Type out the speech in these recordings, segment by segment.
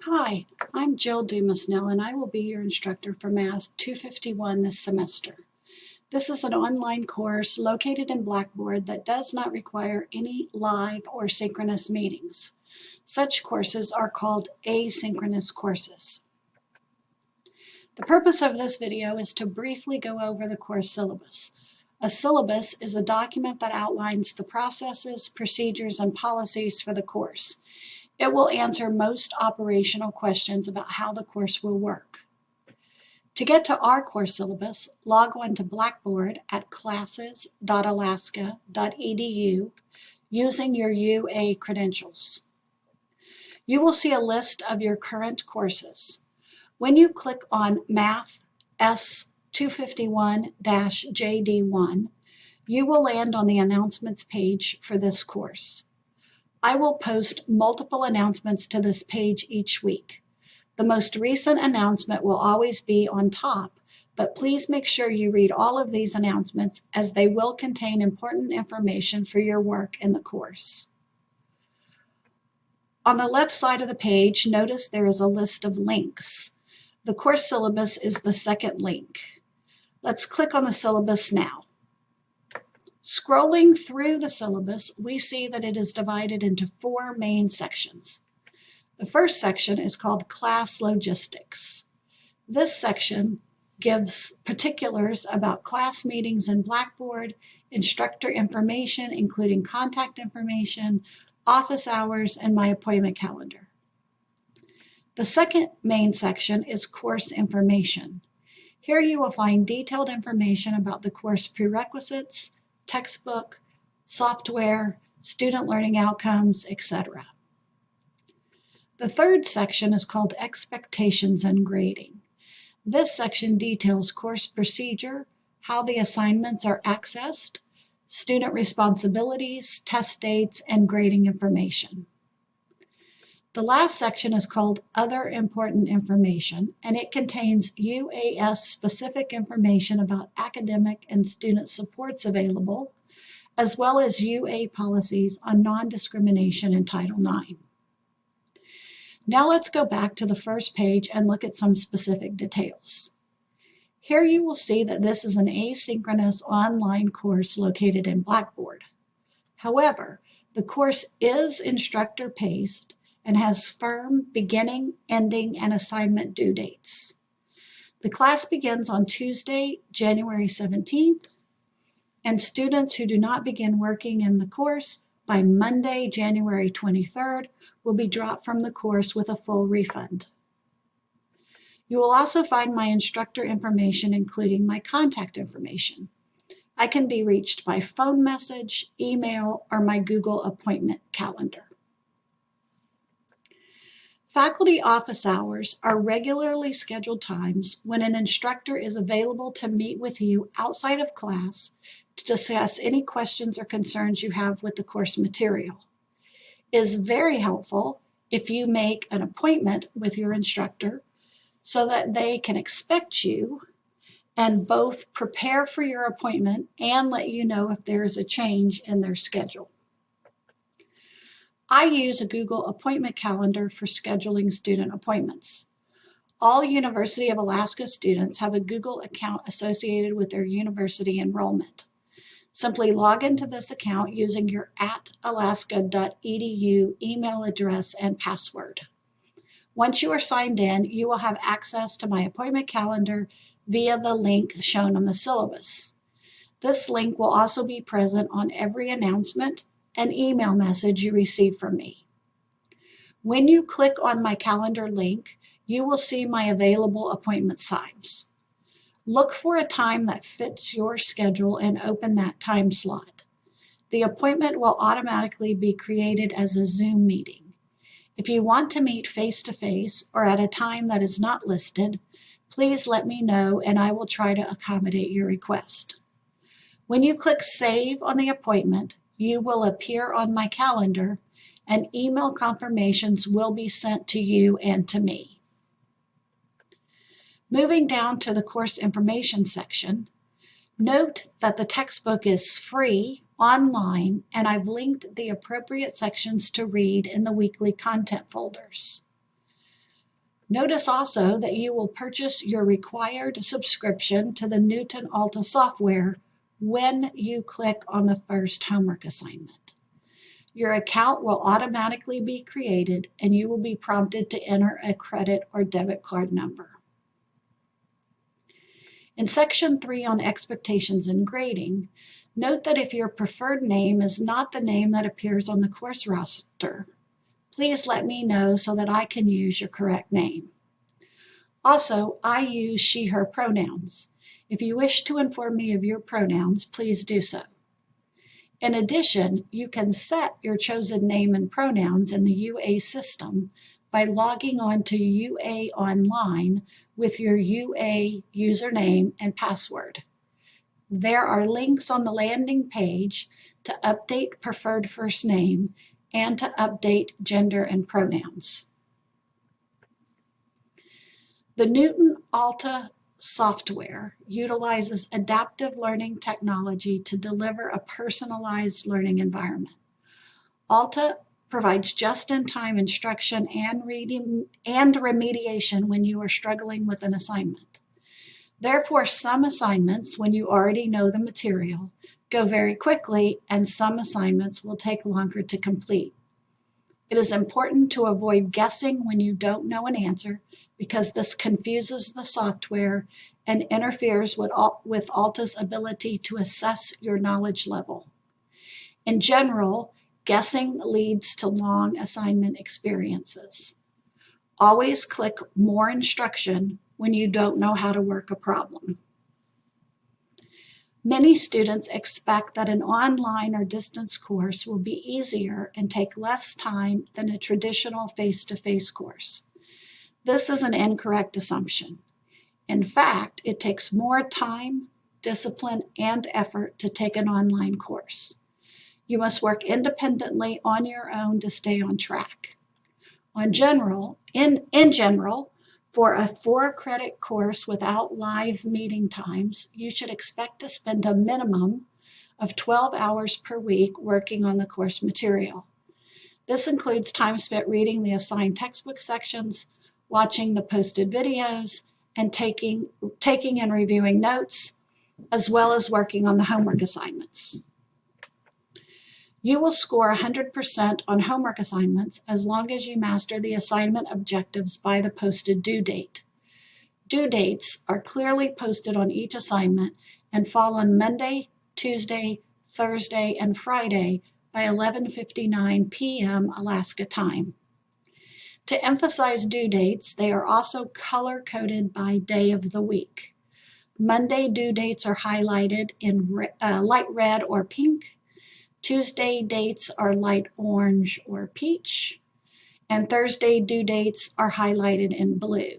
Hi, I'm Jill Dumasnell, and I will be your instructor for Math 251 this semester. This is an online course located in Blackboard that does not require any live or synchronous meetings. Such courses are called asynchronous courses. The purpose of this video is to briefly go over the course syllabus. A syllabus is a document that outlines the processes, procedures, and policies for the course. It will answer most operational questions about how the course will work. To get to our course syllabus, log on to Blackboard at classes.alaska.edu using your UA credentials. You will see a list of your current courses. When you click on Math S251-JD1, you will land on the announcements page for this course. I will post multiple announcements to this page each week. The most recent announcement will always be on top, but please make sure you read all of these announcements as they will contain important information for your work in the course. On the left side of the page, notice there is a list of links. The course syllabus is the second link. Let's click on the syllabus now. Scrolling through the syllabus, we see that it is divided into four main sections. The first section is called Class Logistics. This section gives particulars about class meetings in Blackboard, instructor information, including contact information, office hours, and my appointment calendar. The second main section is Course Information. Here you will find detailed information about the course prerequisites, textbook, software, student learning outcomes, etc. The third section is called Expectations and Grading. This section details course procedure, how the assignments are accessed, student responsibilities, test dates, and grading information. The last section is called Other Important Information, and it contains UAS-specific information about academic and student supports available, as well as UA policies on non-discrimination in Title IX. Now let's go back to the first page and look at some specific details. Here you will see that this is an asynchronous online course located in Blackboard. However, the course is instructor-paced and has firm beginning, ending, and assignment due dates. The class begins on Tuesday, January 17th, and students who do not begin working in the course by Monday, January 23rd, will be dropped from the course with a full refund. You will also find my instructor information, including my contact information. I can be reached by phone message, email, or my Google appointment calendar. Faculty office hours are regularly scheduled times when an instructor is available to meet with you outside of class to discuss any questions or concerns you have with the course material. It is very helpful if you make an appointment with your instructor so that they can expect you and both prepare for your appointment and let you know if there is a change in their schedule. I use a Google appointment calendar for scheduling student appointments. All University of Alaska students have a Google account associated with their university enrollment. Simply log into this account using your @alaska.edu email address and password. Once you are signed in, you will have access to my appointment calendar via the link shown on the syllabus. This link will also be present on every announcement and email message you receive from me. When you click on my calendar link, you will see my available appointment times. Look for a time that fits your schedule and open that time slot. The appointment will automatically be created as a Zoom meeting. If you want to meet face-to-face or at a time that is not listed, please let me know and I will try to accommodate your request. When you click Save on the appointment, you will appear on my calendar and email confirmations will be sent to you and to me. Moving down to the course information section, note that the textbook is free online and I've linked the appropriate sections to read in the weekly content folders. Notice also that you will purchase your required subscription to the Newton Alta software when you click on the first homework assignment. Your account will automatically be created and you will be prompted to enter a credit or debit card number. In Section 3 on expectations and grading, note that if your preferred name is not the name that appears on the course roster, please let me know so that I can use your correct name. Also, I use she, her pronouns. If you wish to inform me of your pronouns, please do so. In addition, you can set your chosen name and pronouns in the UA system by logging on to UA Online with your UA username and password. There are links on the landing page to update preferred first name and to update gender and pronouns. The Newton Alta software utilizes adaptive learning technology to deliver a personalized learning environment. Alta provides just-in-time instruction and reading and remediation when you are struggling with an assignment. Therefore, some assignments, when you already know the material, go very quickly, and some assignments will take longer to complete. It is important to avoid guessing when you don't know an answer, because this confuses the software and interferes with Alta's ability to assess your knowledge level. In general, guessing leads to long assignment experiences. Always click More Instruction when you don't know how to work a problem. Many students expect that an online or distance course will be easier and take less time than a traditional face-to-face course. This is an incorrect assumption. In fact, it takes more time, discipline, and effort to take an online course. You must work independently on your own to stay on track. In general, for a 4-credit course without live meeting times, you should expect to spend a minimum of 12 hours per week working on the course material. This includes time spent reading the assigned textbook sections, watching the posted videos, and taking and reviewing notes, as well as working on the homework assignments. You will score 100% on homework assignments as long as you master the assignment objectives by the posted due date. Due dates are clearly posted on each assignment and fall on Monday, Tuesday, Thursday, and Friday by 11:59 p.m. Alaska time. To emphasize due dates, they are also color-coded by day of the week. Monday due dates are highlighted in light red or pink. Tuesday dates are light orange or peach, and Thursday due dates are highlighted in blue.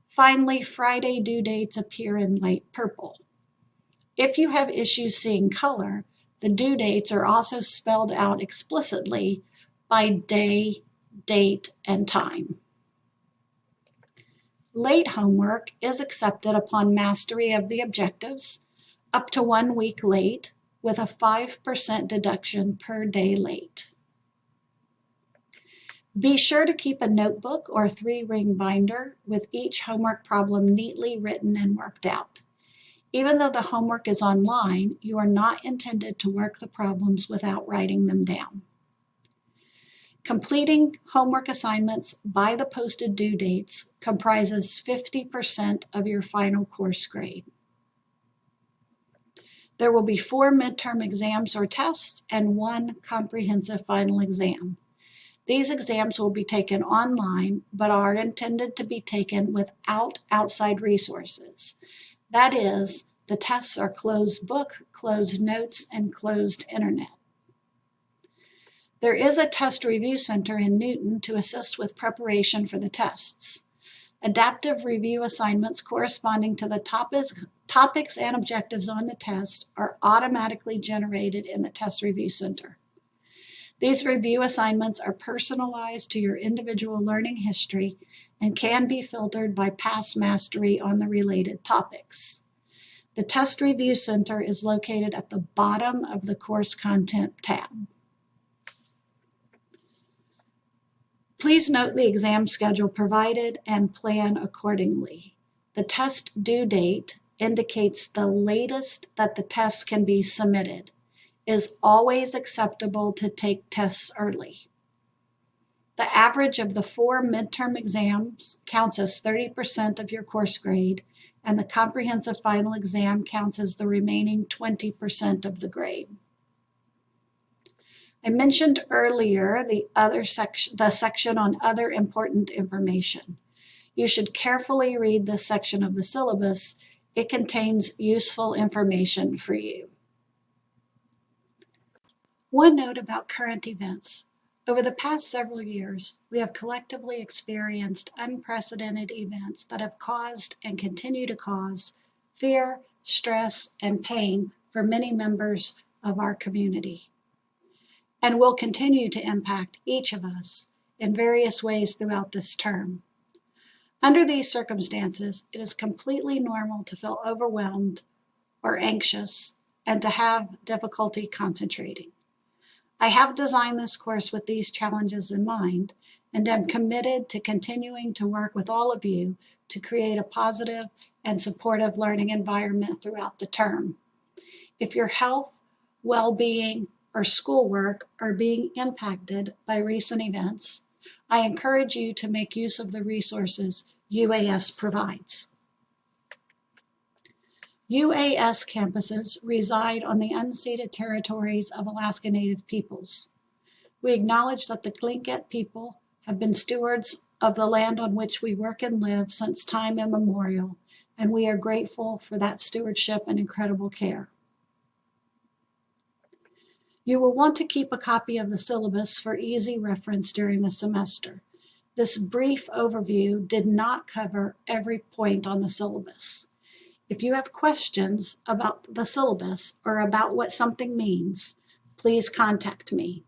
Finally, Friday due dates appear in light purple. If you have issues seeing color, the due dates are also spelled out explicitly by day, date, and time. Late homework is accepted upon mastery of the objectives, up to 1 week late, with a 5% deduction per day late. Be sure to keep a notebook or 3-ring binder with each homework problem neatly written and worked out. Even though the homework is online, you are not intended to work the problems without writing them down. Completing homework assignments by the posted due dates comprises 50% of your final course grade. There will be 4 midterm exams or tests and 1 comprehensive final exam. These exams will be taken online, but are intended to be taken without outside resources. That is, the tests are closed book, closed notes, and closed internet. There is a test review center in Newton to assist with preparation for the tests. Adaptive review assignments corresponding to the topics and objectives on the test are automatically generated in the Test Review Center. These review assignments are personalized to your individual learning history and can be filtered by past mastery on the related topics. The Test Review Center is located at the bottom of the Course Content tab. Please note the exam schedule provided and plan accordingly. The test due date indicates the latest that the test can be submitted. It is always acceptable to take tests early. The average of the 4 midterm exams counts as 30% of your course grade, and the comprehensive final exam counts as the remaining 20% of the grade. I mentioned earlier the section on other important information. You should carefully read this section of the syllabus. It contains useful information for you. One note about current events. Over the past several years, we have collectively experienced unprecedented events that have caused and continue to cause fear, stress, and pain for many members of our community, and will continue to impact each of us in various ways throughout this term. Under these circumstances, it is completely normal to feel overwhelmed or anxious and to have difficulty concentrating. I have designed this course with these challenges in mind and am committed to continuing to work with all of you to create a positive and supportive learning environment throughout the term. If your health, well-being, or schoolwork are being impacted by recent events, I encourage you to make use of the resources UAS provides. UAS campuses reside on the unceded territories of Alaska Native peoples. We acknowledge that the Tlingit people have been stewards of the land on which we work and live since time immemorial, and we are grateful for that stewardship and incredible care. You will want to keep a copy of the syllabus for easy reference during the semester. This brief overview did not cover every point on the syllabus. If you have questions about the syllabus or about what something means, please contact me.